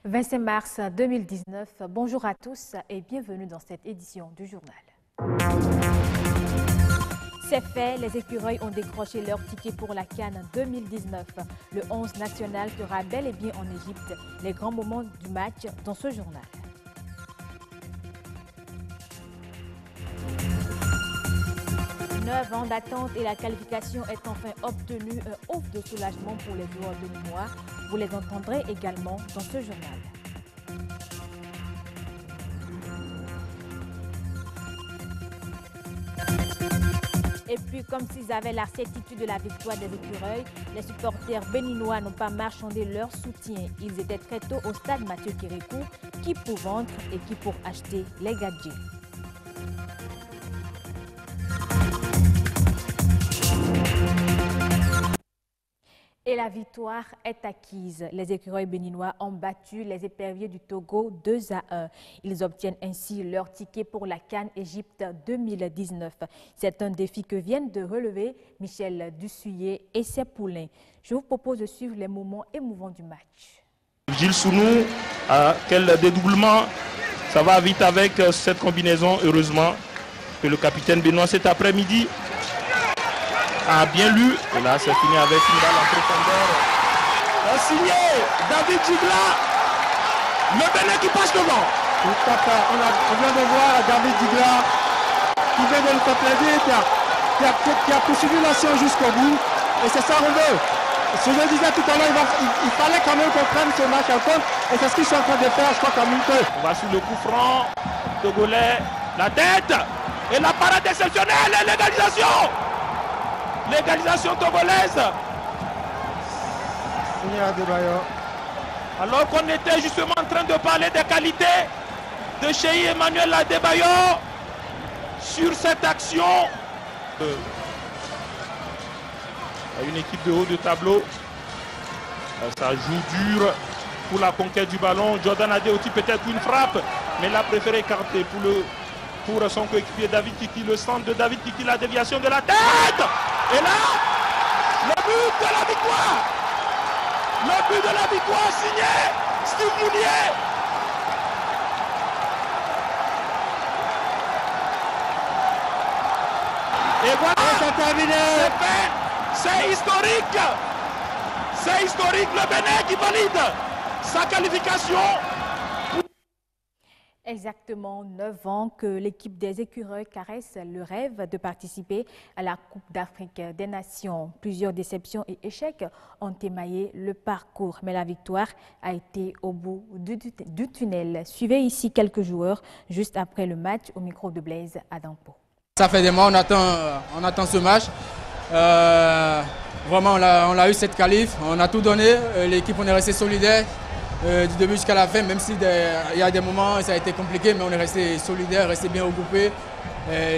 25 mars 2019, bonjour à tous et bienvenue dans cette édition du journal. C'est fait, les écureuils ont décroché leur ticket pour la CAN 2019. Le 11 national sera bel et bien en Égypte. Les grands moments du match dans ce journal. Neuf ans d'attente et la qualification est enfin obtenue. Un ouf de soulagement pour les joueurs béninois. Vous les entendrez également dans ce journal. Et puis, comme s'ils avaient la certitude de la victoire des écureuils, les supporters béninois n'ont pas marchandé leur soutien. Ils étaient très tôt au stade Mathieu Kérékou, qui pour vendre et qui pour acheter les gadgets. Et la victoire est acquise. Les écureuils béninois ont battu les éperviers du Togo 2-1. Ils obtiennent ainsi leur ticket pour la CAN Égypte 2019. C'est un défi que viennent de relever Michel Dussuyer et ses poulains. Je vous propose de suivre les moments émouvants du match. Gilles Sounou, quel dédoublement. Ça va vite avec cette combinaison, heureusement, que le capitaine béninois cet après-midi a bien lu, et là c'est fini avec une balle en profondeur. Signé David Digla, le Bénin qui passe devant. On vient de voir David Digla qui vient de nous faire plaisir, qui a poursuivi l'action jusqu'au bout, et c'est ça qu'on veut. Ce que je disais tout à l'heure, il fallait quand même qu'on prenne ce match en compte, et c'est ce qu'ils sont en train de faire, je crois, comme une peu. On va sur le coup franc, Togolais, la tête, et la parade exceptionnelle, et l'égalisation. L'égalisation togolaise. Alors qu'on était justement en train de parler des qualités de Cheikh Emmanuel Adebayor sur cette action. Une équipe de haut de tableau. Ça joue dur pour la conquête du ballon. Jordan Adeoti peut-être une frappe, mais il a préféré écarter pour son coéquipier David Kiki. Le centre de David Kiki, la déviation de la tête. Et là, le but de la victoire. Le but de la victoire signé Steve Mounier. Et voilà, c'est terminé. C'est fait. C'est historique. C'est historique, le Bénin qui valide sa qualification. Exactement 9 ans que l'équipe des écureuils caresse le rêve de participer à la Coupe d'Afrique des Nations. Plusieurs déceptions et échecs ont émaillé le parcours, mais la victoire a été au bout du tunnel. Suivez ici quelques joueurs juste après le match au micro de Blaise Adampo. Ça fait des mois, on attend ce match. Vraiment, on a eu cette qualif, on a tout donné. L'équipe, on est resté solidaire. Du début jusqu'à la fin, même s'il y a des moments où ça a été compliqué, mais on est resté solidaire, resté bien regroupé.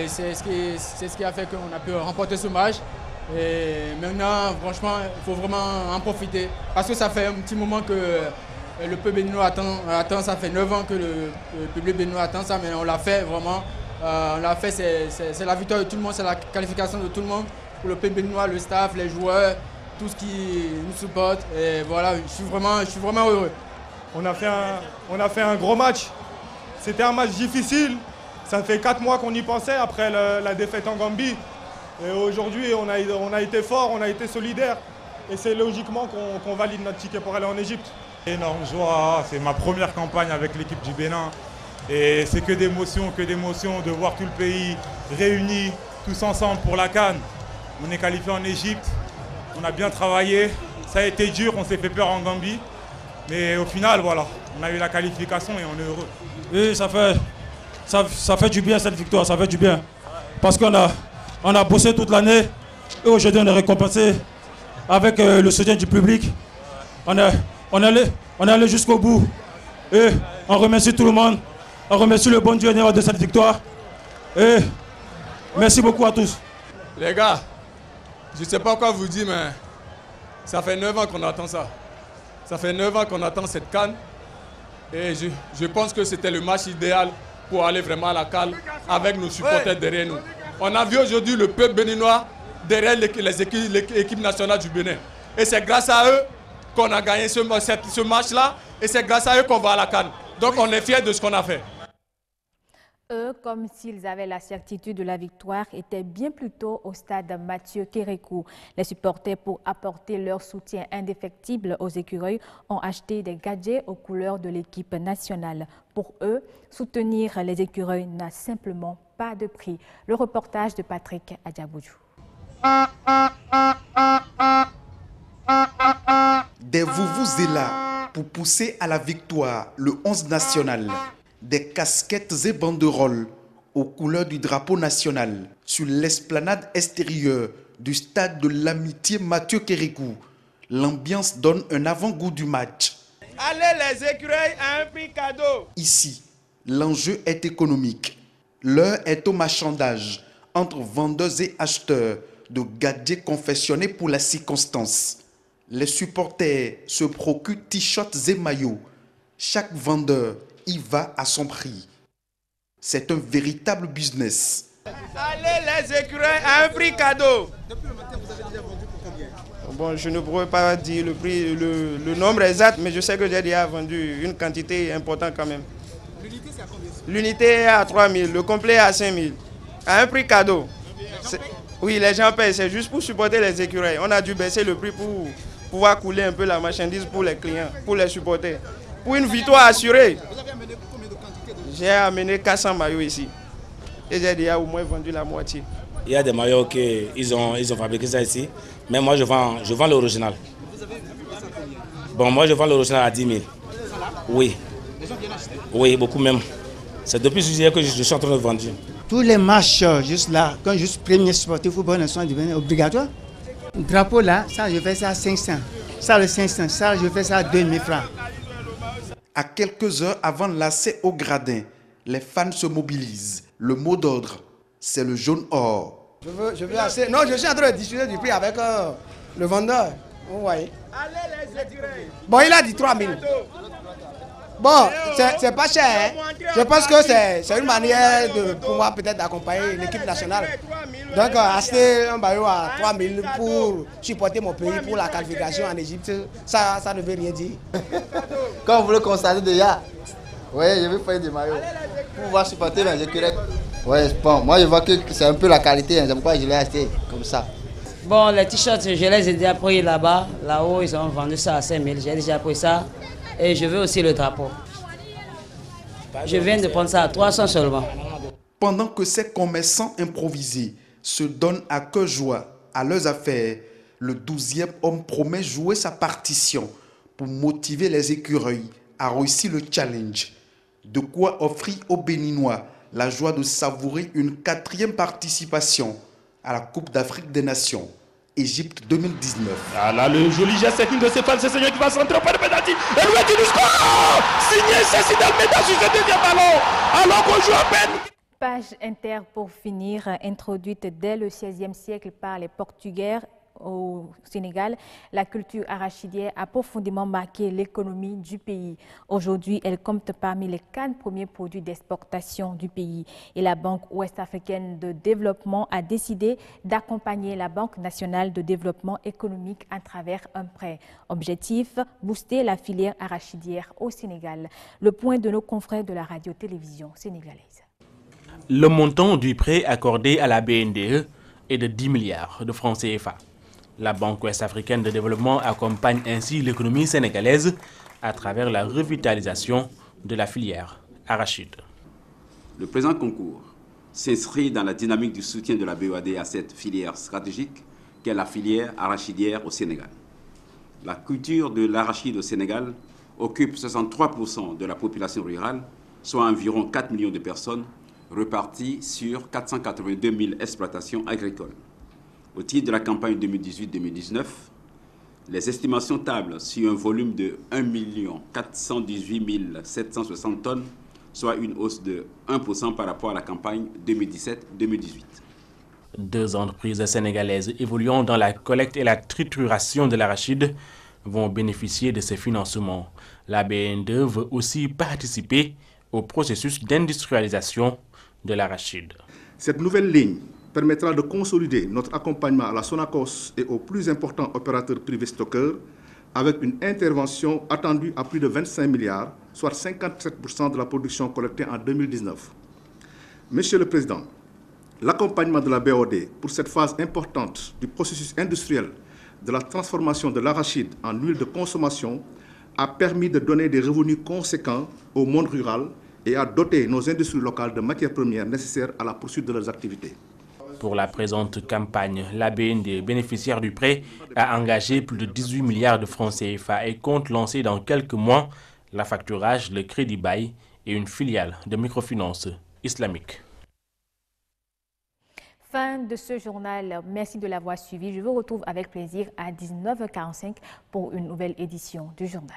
C'est ce qui a fait qu'on a pu remporter ce match. Et maintenant, franchement, il faut vraiment en profiter. Parce que ça fait un petit moment que le peuple béninois attend, ça fait 9 ans que le public béninois attend ça, mais on l'a fait vraiment. On l'a fait, c'est la victoire de tout le monde, c'est la qualification de tout le monde. Pour le peuple béninois, le staff, les joueurs, tout ce qui nous supporte. Et voilà, je suis vraiment heureux. On a fait un gros match. C'était un match difficile. Ça fait 4 mois qu'on y pensait après la défaite en Gambie. Et aujourd'hui, on a été fort, on a été solidaire. Et c'est logiquement qu'on valide notre ticket pour aller en Égypte. Énorme joie, c'est ma première campagne avec l'équipe du Bénin. Et c'est que d'émotions de voir tout le pays réuni, tous ensemble pour la CAN. On est qualifié en Égypte, on a bien travaillé. Ça a été dur, on s'est fait peur en Gambie. Mais au final, voilà, on a eu la qualification et on est heureux. Oui, ça fait du bien cette victoire, ça fait du bien. Parce qu'on a bossé toute l'année et aujourd'hui on est récompensé avec le soutien du public. On est allé jusqu'au bout et on remercie tout le monde. On remercie le bon Dieu de cette victoire. Et merci beaucoup à tous. Les gars, je ne sais pas quoi vous dire, mais ça fait 9 ans qu'on attend ça. Ça fait 9 ans qu'on attend cette CAN et je pense que c'était le match idéal pour aller vraiment à la CAN avec nos supporters derrière nous. On a vu aujourd'hui le peuple béninois derrière l'équipe nationale du Bénin. Et c'est grâce à eux qu'on a gagné ce match-là Et c'est grâce à eux qu'on va à la CAN. Donc on est fiers de ce qu'on a fait. Eux, comme s'ils avaient la certitude de la victoire, étaient bien plus tôt au stade Mathieu Kérékou. Les supporters, pour apporter leur soutien indéfectible aux écureuils, ont acheté des gadgets aux couleurs de l'équipe nationale. Pour eux, soutenir les écureuils n'a simplement pas de prix. Le reportage de Patrick Adjaboudjou. Des vuvuzelas pour pousser à la victoire le 11 national. Des casquettes et banderoles aux couleurs du drapeau national sur l'esplanade extérieure du stade de l'amitié Mathieu Kérékou. L'ambiance donne un avant-goût du match. Allez les écureuils à un prix cadeau. Ici, l'enjeu est économique. L'heure est au marchandage entre vendeurs et acheteurs de gadgets confectionnés pour la circonstance. Les supporters se procurent t-shirts et maillots. Chaque vendeur y va à son prix. C'est un véritable business. Allez les écureuils à un prix cadeau. Depuis le matin, vous avez déjà vendu pour combien? Bon, je ne pourrais pas dire le prix, le nombre exact, mais je sais que j'ai déjà vendu une quantité importante quand même. L'unité, c'est à combien? L'unité est à 3 000, le complet est à 5 000. À un prix cadeau. Oui, les gens payent, c'est juste pour supporter les écureuils. On a dû baisser le prix pour pouvoir couler un peu la marchandise pour les clients, pour les supporter. Pour une victoire assurée. Vous avez amené combien de quantités? J'ai amené 400 maillots ici. Et j'ai déjà au moins vendu la moitié. Il y a des maillots qu'ils ont fabriqué ça ici. Mais moi, je vends l'original. Vous avez vendu ça combien? Bon, moi, je vends l'original à 10 000. Oui. Les gens viennent acheter? Oui, beaucoup même. C'est depuis juillet que je suis en train de vendre. Tous les matchs, juste là, quand juste premier sportif, football national devient obligatoire. Drapeau là, ça, je fais ça à 500. Ça, le 500, ça, je fais ça à 2000 francs. À quelques heures avant l'accès au gradin, les fans se mobilisent. Le mot d'ordre, c'est le jaune or. Je veux assez. Non, je suis en train de discuter du prix avec le vendeur. Vous voyez. Allez les écureuils. Bon, il a dit 3 000. Bon, c'est pas cher. Hein? Je pense que c'est une manière de pouvoir peut-être accompagner l'équipe nationale. Donc, acheter un maillot à 3 000 pour supporter mon pays pour la qualification en Égypte, ça ne veut rien dire. Comme vous le constatez déjà, oui, je vais faire des maillots pour pouvoir supporter mes écureuils. Oui, bon, moi je vois que c'est un peu la qualité, hein, c'est pourquoi je l'ai acheté comme ça. Bon, les t-shirts, je les ai déjà pris là-bas. Là-haut, ils ont vendu ça à 5 000. J'ai déjà pris ça. Et je veux aussi le drapeau. Je viens de prendre ça à 300 seulement. Pendant que ces commerçants improvisés se donnent à cœur joie à leurs affaires, le 12e homme promet jouer sa partition pour motiver les écureuils à réussir le challenge. De quoi offrir aux Béninois la joie de savourer une 4e participation à la Coupe d'Afrique des Nations. Égypte 2019. Ah là, le joli geste, c'est une de ces fans, c'est Seigneur qui va centrer par le pénalty. Et l'ouverture du score. Signé Cécile Almeida sur ce deuxième ballon. Alors qu'on joue à peine. Page inter pour finir, introduite dès le XVIe siècle par les Portugais au Sénégal, la culture arachidière a profondément marqué l'économie du pays. Aujourd'hui, elle compte parmi les 4 premiers produits d'exportation du pays. Et la Banque ouest-africaine de développement a décidé d'accompagner la Banque nationale de développement économique à travers un prêt. Objectif, booster la filière arachidière au Sénégal. Le point de nos confrères de la radio-télévision sénégalaise. Le montant du prêt accordé à la BNDE est de 10 milliards de francs CFA. La Banque ouest-africaine de développement accompagne ainsi l'économie sénégalaise à travers la revitalisation de la filière arachide. Le présent concours s'inscrit dans la dynamique du soutien de la BOAD à cette filière stratégique qu'est la filière arachidière au Sénégal. La culture de l'arachide au Sénégal occupe 63% de la population rurale, soit environ 4 millions de personnes reparties sur 482 000 exploitations agricoles. Au titre de la campagne 2018-2019, les estimations tablent sur un volume de 1 418 760 tonnes, soit une hausse de 1% par rapport à la campagne 2017-2018. 2 entreprises sénégalaises évoluant dans la collecte et la trituration de l'arachide vont bénéficier de ces financements. La BNDE veut aussi participer au processus d'industrialisation de l'arachide. Cette nouvelle ligne permettra de consolider notre accompagnement à la Sonacos et aux plus importants opérateurs privés stockeurs avec une intervention attendue à plus de 25 milliards, soit 57% de la production collectée en 2019. Monsieur le Président, l'accompagnement de la BOD pour cette phase importante du processus industriel de la transformation de l'arachide en huile de consommation a permis de donner des revenus conséquents au monde rural et a doté nos industries locales de matières premières nécessaires à la poursuite de leurs activités. Pour la présente campagne, la BND, bénéficiaire du prêt, a engagé plus de 18 milliards de francs CFA et compte lancer dans quelques mois la facturage, le crédit bail et une filiale de microfinance islamique. Fin de ce journal. Merci de l'avoir suivi. Je vous retrouve avec plaisir à 19h45 pour une nouvelle édition du journal.